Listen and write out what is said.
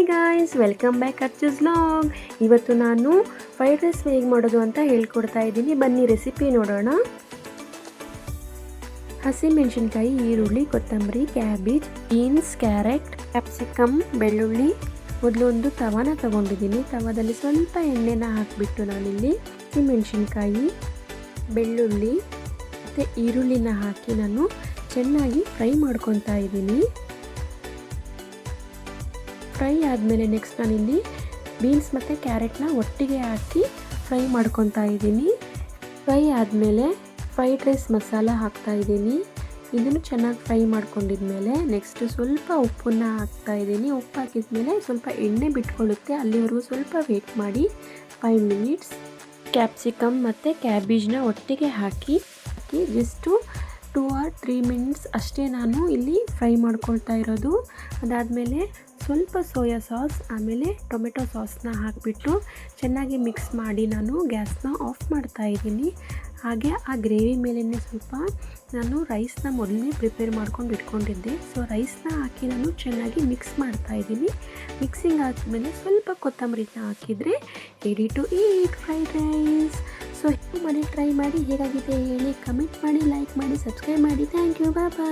Hi guys, welcome back Archu's vlog. ಇವತ್ತು ನಾನು fried rice ಹೇಗೆ ಮಾಡೋದು ಅಂತ ಹೇಳ್ಕೊಡ್ತಾ ಇದ್ದೀನಿ. ಬನ್ನಿ ರೆಸಿಪಿ ನೋಡೋಣ. ಹಸಿಮೆಣಸಿನ್ಕಾಯಿ, ಈರುಳ್ಳಿ, ಕೊತ್ತಂಬರಿ, ಕ್ಯಾಬೇಜ್, ಬೀನ್ಸ್, ಕ್ಯಾರೆಟ್, ಕ್ಯಾಪ್ಸಿಕಮ್, ಬೆಳ್ಳುಳ್ಳಿ. ಮೊದಲು ಒಂದು ತವಾನ ತಗೊಂಡಿದ್ದೀನಿ. ತವಾದಲ್ಲಿ ಸ್ವಲ್ಪ ಎಣ್ಣೆನ ಹಾಕಿಬಿಟ್ಟು ನಾನಿಲ್ಲಿ ಹಸಿಮೆಣಸಿನ್ಕಾಯಿ, ಬೆಳ್ಳುಳ್ಳಿ ಮತ್ತು ಈರುಳ್ಳಿನ ಹಾಕಿ ನಾನು ಚೆನ್ನಾಗಿ ಫ್ರೈ ಮಾಡ್ಕೊತಾ ಇದ್ದೀನಿ. ಫ್ರೈ ಆದಮೇಲೆ ನೆಕ್ಸ್ಟ್ ನಾನಿಲ್ಲಿ ಬೀನ್ಸ್ ಮತ್ತು ಕ್ಯಾರೆಟ್ನ ಒಟ್ಟಿಗೆ ಹಾಕಿ ಫ್ರೈ ಮಾಡ್ಕೊತಾ ಇದ್ದೀನಿ. ಫ್ರೈ ಆದಮೇಲೆ ಫ್ರೈಡ್ ರೈಸ್ ಮಸಾಲ ಹಾಕ್ತಾಯಿದ್ದೀನಿ. ಇದನ್ನು ಚೆನ್ನಾಗಿ ಫ್ರೈ ಮಾಡ್ಕೊಂಡಿದ್ಮೇಲೆ ನೆಕ್ಸ್ಟ್ ಸ್ವಲ್ಪ ಉಪ್ಪನ್ನು ಹಾಕ್ತಾಯಿದ್ದೀನಿ. ಉಪ್ಪು ಹಾಕಿದ್ಮೇಲೆ ಸ್ವಲ್ಪ ಎಣ್ಣೆ ಬಿಟ್ಕೊಳ್ಳುತ್ತೆ, ಅಲ್ಲಿವರೆಗೂ ಸ್ವಲ್ಪ ವೇಟ್ ಮಾಡಿ 5 ಮಿನಿಟ್ಸ್. ಕ್ಯಾಪ್ಸಿಕಮ್ ಮತ್ತು ಕ್ಯಾಬೇಜ್ನ ಒಟ್ಟಿಗೆ ಹಾಕಿ ಜಸ್ಟು 2 or 3 ಮಿನಿಟ್ಸ್ ಅಷ್ಟೇ ನಾನು ಇಲ್ಲಿ ಫ್ರೈ ಮಾಡ್ಕೊಳ್ತಾ ಇರೋದು. ಅದಾದಮೇಲೆ ಸ್ವಲ್ಪ ಸೋಯಾ ಸಾಸ್ ಆಮೇಲೆ ಟೊಮೆಟೊ ಸಾಸ್ನ ಹಾಕಿಬಿಟ್ಟು ಚೆನ್ನಾಗಿ ಮಿಕ್ಸ್ ಮಾಡಿ ನಾನು ಗ್ಯಾಸ್ನ ಆಫ್ ಮಾಡ್ತಾ ಇದ್ದೀನಿ. ಹಾಗೆ ಆ ಗ್ರೇವಿ ಮೇಲೇ ಸ್ವಲ್ಪ ನಾನು ರೈಸ್ನ ಮೊದಲೇ ಪ್ರಿಪೇರ್ ಮಾಡ್ಕೊಂಡು ಇಟ್ಕೊಂಡಿದ್ದೆ. ಸೊ ರೈಸ್ನ ಹಾಕಿ ನಾನು ಚೆನ್ನಾಗಿ ಮಿಕ್ಸ್ ಮಾಡ್ತಾ ಇದ್ದೀನಿ. ಮಿಕ್ಸಿಂಗ್ ಆದಮೇಲೆ ಸ್ವಲ್ಪ ಕೊತ್ತಂಬರಿನ ಹಾಕಿದರೆ ready to eat fried rice. So ಮನೆ ಟ್ರೈ ಮಾಡಿ ಹೇಗಾಗಿದೆ ಹೇಳಿ, ಕಮೆಂಟ್ ಮಾಡಿ, ಲೈಕ್ ಮಾಡಿ, ಸಬ್ಸ್ಕ್ರೈಬ್ ಮಾಡಿ. Thank you, bye bye.